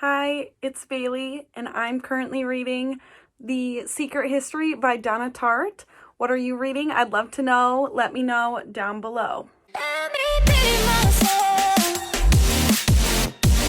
Hi, it's Bailey, and I'm currently reading The Secret History by Donna Tartt. What are you reading? I'd love to know. Let me know down below.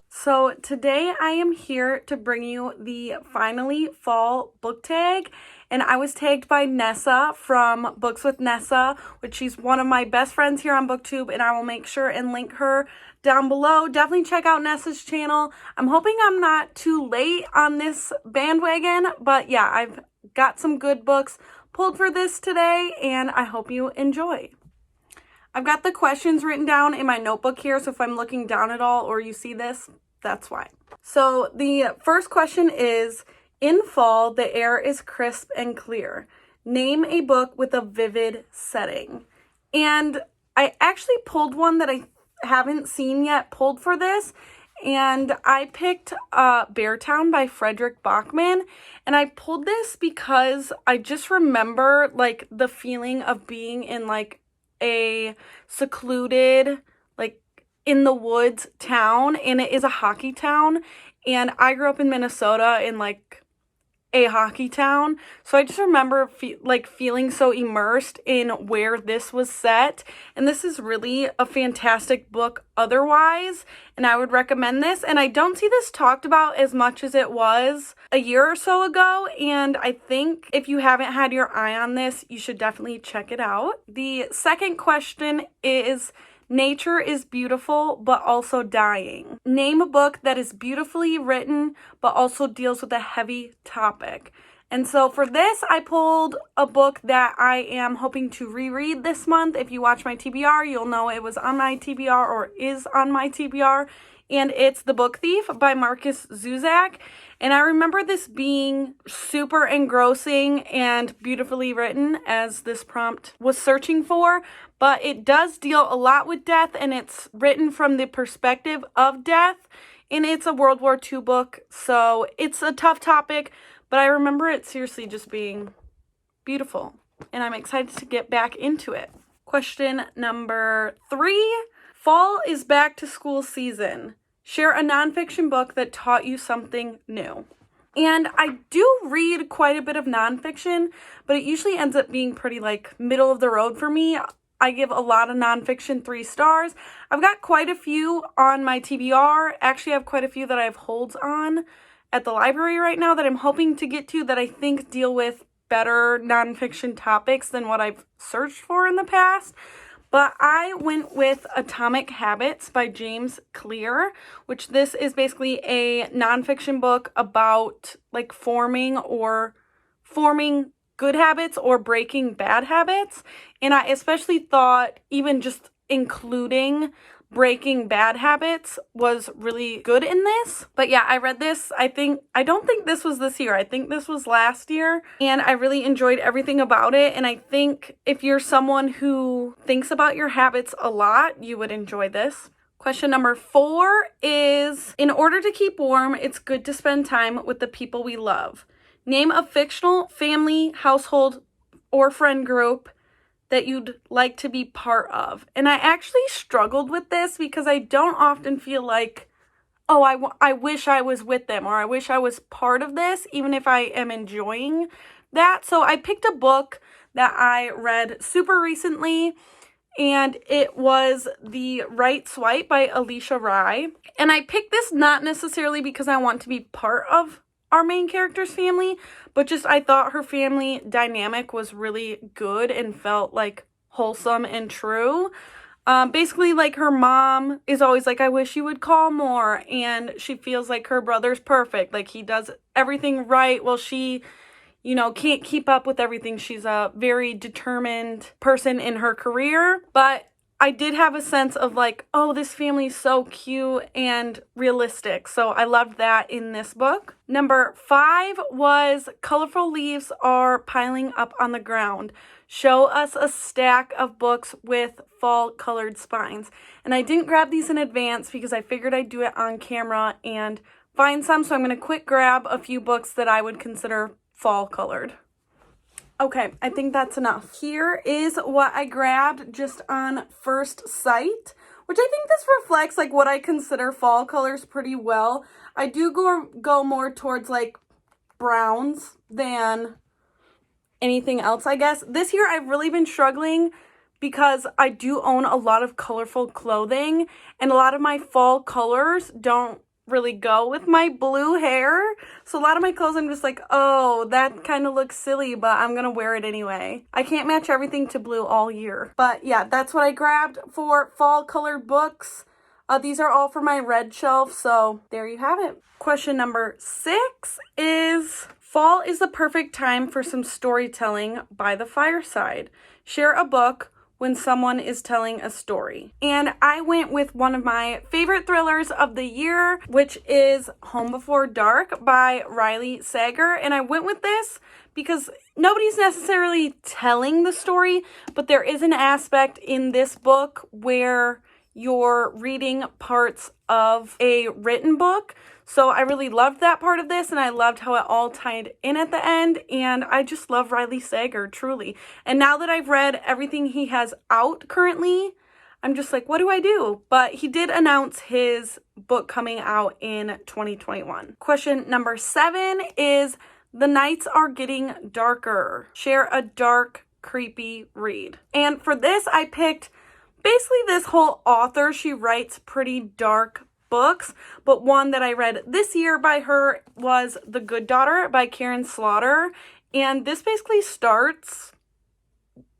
So today I am here to bring you the Finally Fall book tag, and I was tagged by Nessuh from Books with Nessuh, which she's one of my best friends here on BookTube, and I will make sure and link her down below. Definitely check out Nessuh's channel. I'm hoping I'm not too late on this bandwagon, but yeah, I've got some good books pulled for this today, and I hope you enjoy. I've got the questions written down in my notebook here, so if I'm looking down at all or you see this, that's why. So the first question is, in fall, the air is crisp and clear. Name a book with a vivid setting. And I actually pulled one that I haven't seen yet pulled for this, and I picked Beartown by Frederick Bachman, and I pulled this because I just remember like the feeling of being in like a secluded, like in the woods town, and it is a hockey town, and I grew up in Minnesota in like a hockey town, so I just remember feeling so immersed in where this was set, and this is really a fantastic book otherwise, and I would recommend this. And I don't see this talked about as much as it was a year or so ago, and I think if you haven't had your eye on this, you should definitely check it out. The second question is, nature is beautiful, but also dying. Name a book that is beautifully written, but also deals with a heavy topic. And so for this, I pulled a book that I am hoping to reread this month. If you watch my TBR, you'll know it was on my TBR or is on my TBR. And it's The Book Thief by Markus Zusak. And I remember this being super engrossing and beautifully written, as this prompt was searching for. But it does deal a lot with death, and it's written from the perspective of death. And it's a World War II book, so it's a tough topic. But I remember it seriously just being beautiful. And I'm excited to get back into it. Question number 3. Fall is back to school season. Share a nonfiction book that taught you something new. And I do read quite a bit of nonfiction, but it usually ends up being pretty like middle of the road for me. I give a lot of nonfiction 3 stars. I've got quite a few on my TBR. Actually, I have quite a few that I have holds on at the library right now that I'm hoping to get to, that I think deal with better nonfiction topics than what I've searched for in the past. But I went with Atomic Habits by James Clear, which this is basically a nonfiction book about like forming good habits or breaking bad habits. And I especially thought even just including breaking bad habits was really good in this. But yeah, I read this, I don't think this was this year. I think this was last year, and I really enjoyed everything about it. And I think if you're someone who thinks about your habits a lot, you would enjoy this. Question number 4 is, in order to keep warm, it's good to spend time with the people we love. Name a fictional family, household, or friend group that you'd like to be part of. And I actually struggled with this because I don't often feel like, oh, I wish I was with them, or I wish I was part of this, even if I am enjoying that. So I picked a book that I read super recently, and it was The Right Swipe by Alicia Rye. And I picked this not necessarily because I want to be part of our main character's family, but just I thought her family dynamic was really good and felt like wholesome and true. Basically, like, her mom is always like, I wish you would call more, and she feels like her brother's perfect, like he does everything right. Well, she, can't keep up with everything. She's a very determined person in her career, but I did have a sense of like, oh, this family's so cute and realistic. So I loved that in this book. Number 5 was Colorful Leaves Are Piling Up on the Ground. Show us a stack of books with fall colored spines. And I didn't grab these in advance because I figured I'd do it on camera and find some. So I'm going to quick grab a few books that I would consider fall colored. Okay, I think that's enough. Here is what I grabbed just on first sight, which I think this reflects like what I consider fall colors pretty well. I do go more towards like browns than anything else, I guess. This year I've really been struggling because I do own a lot of colorful clothing, and a lot of my fall colors don't really go with my blue hair. So a lot of my clothes I'm just like, oh, that kind of looks silly, but I'm gonna wear it anyway. I can't match everything to blue all year. But yeah, that's what I grabbed for fall colored books. These are all for my red shelf, so there you have it. Question number 6 is, fall is the perfect time for some storytelling by the fireside. Share a book when someone is telling a story. And I went with one of my favorite thrillers of the year, which is Home Before Dark by Riley Sager. And I went with this because nobody's necessarily telling the story, but there is an aspect in this book where you're reading parts of a written book. So I really loved that part of this, and I loved how it all tied in at the end, and I just love Riley Sager, truly. And now that I've read everything he has out currently, I'm just like, what do I do? But he did announce his book coming out in 2021. Question number 7 is, the nights are getting darker. Share a dark, creepy read. And for this, I picked basically this whole author. She writes pretty dark books, but one that I read this year by her was The Good Daughter by Karen Slaughter, and this basically starts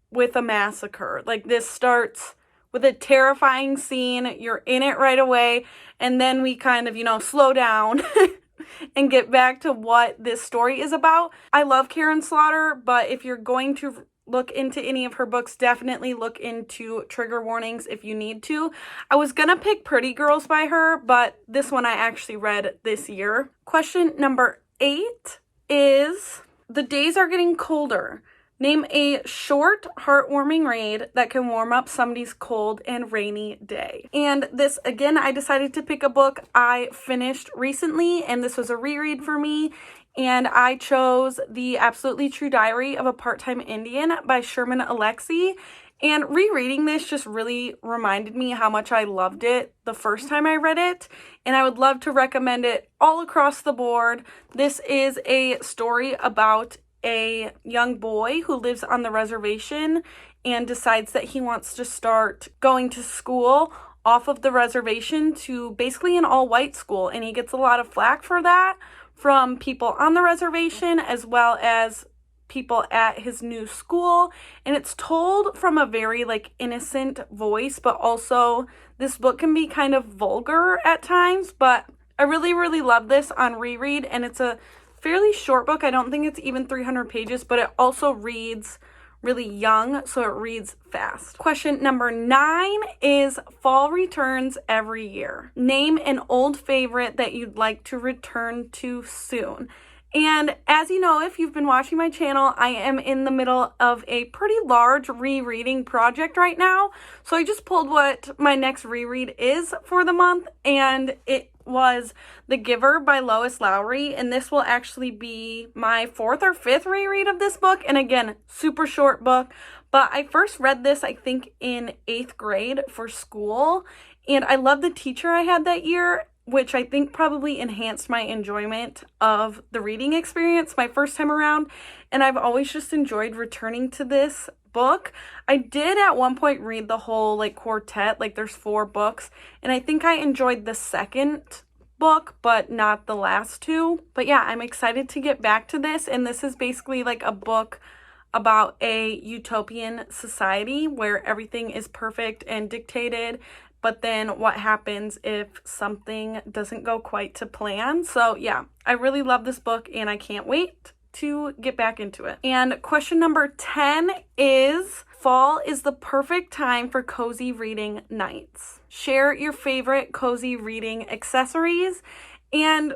with a massacre. Like, this starts with a terrifying scene, you're in it right away, and then we kind of, slow down and get back to what this story is about. I love Karen Slaughter, but if you're going to look into any of her books, definitely look into trigger warnings if you need to. I was gonna pick Pretty Girls by her, but this one I actually read this year. Question number 8 is, the days are getting colder. Name a short, heartwarming read that can warm up somebody's cold and rainy day. And this, again, I decided to pick a book I finished recently, and this was a reread for me. And I chose The Absolutely True Diary of a Part-Time Indian by Sherman Alexie. And rereading this just really reminded me how much I loved it the first time I read it. And I would love to recommend it all across the board. This is a story about a young boy who lives on the reservation and decides that he wants to start going to school off of the reservation to basically an all-white school. And he gets a lot of flack for that from people on the reservation as well as people at his new school. And it's told from a very innocent voice, but also this book can be kind of vulgar at times. But I really, really love this on reread, and it's a fairly short book. I don't think it's even 300 pages, but it also reads really young, so it reads fast. Question number 9 is, fall returns every year. Name an old favorite that you'd like to return to soon. And as you know, if you've been watching my channel, I am in the middle of a pretty large rereading project right now. So I just pulled what my next reread is for the month, and it was The Giver by Lois Lowry, and this will actually be my 4th or 5th reread of this book. And again, super short book, but I first read this I think in 8th grade for school, and I love the teacher I had that year, which I think probably enhanced my enjoyment of the reading experience my first time around. And I've always just enjoyed returning to this book. I did at one point read the whole quartet, there's 4 books, and I think I enjoyed the second book but not the last 2. But yeah, I'm excited to get back to this, and this is basically a book about a utopian society where everything is perfect and dictated, but then what happens if something doesn't go quite to plan. So yeah, I really love this book, and I can't wait to get back into it. And question number 10 is, fall is the perfect time for cozy reading nights. Share your favorite cozy reading accessories. And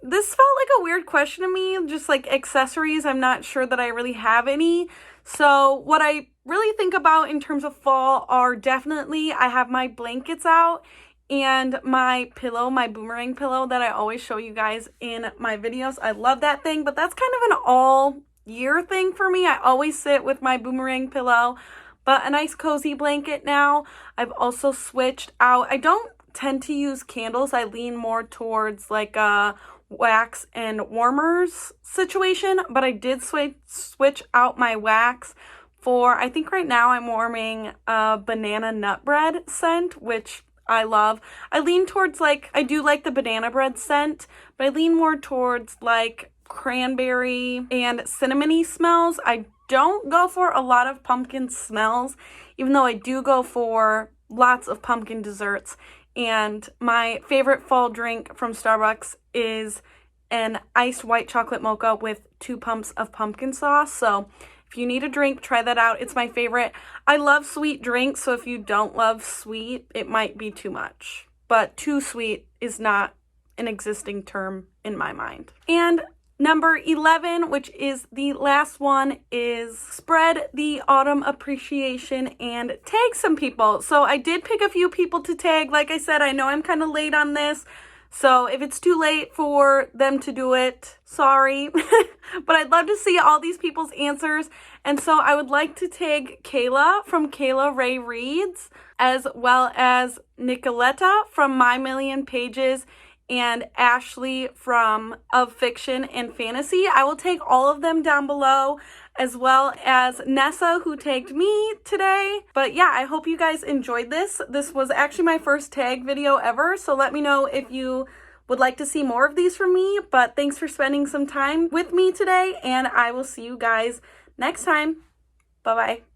this felt like a weird question to me, just accessories. I'm not sure that I really have any. So what I really think about in terms of fall are definitely, I have my blankets out and my pillow, my boomerang pillow that I always show you guys in my videos. I love that thing, but that's kind of an all year thing for me. I always sit with my boomerang pillow, but a nice cozy blanket now. I've also switched out. I don't tend to use candles. I lean more towards like a wax and warmers situation, but I did switch out my wax for, I think right now I'm warming a banana nut bread scent, which I love. I lean towards like, I do like the banana bread scent, but I lean more towards like cranberry and cinnamony smells. I don't go for a lot of pumpkin smells, even though I do go for lots of pumpkin desserts. And my favorite fall drink from Starbucks is an iced white chocolate mocha with 2 pumps of pumpkin sauce. So if you need a drink, try that out. It's my favorite. I love sweet drinks, so if you don't love sweet, it might be too much. But too sweet is not an existing term in my mind. And number 11, which is the last one, is spread the autumn appreciation and tag some people. So I did pick a few people to tag. Like I said, I know I'm kind of late on this. So if it's too late for them to do it, sorry. But I'd love to see all these people's answers. And so I would like to tag Kayla from Kayla Ray Reads, as well as Nicoletta from My Million Pages, and Ashley from Of Fiction and Fantasy. I will take all of them down below, as well as Nessuh, who tagged me today. But yeah, I hope you guys enjoyed this. This was actually my first tag video ever, so let me know if you would like to see more of these from me. But thanks for spending some time with me today, and I will see you guys next time. Bye-bye.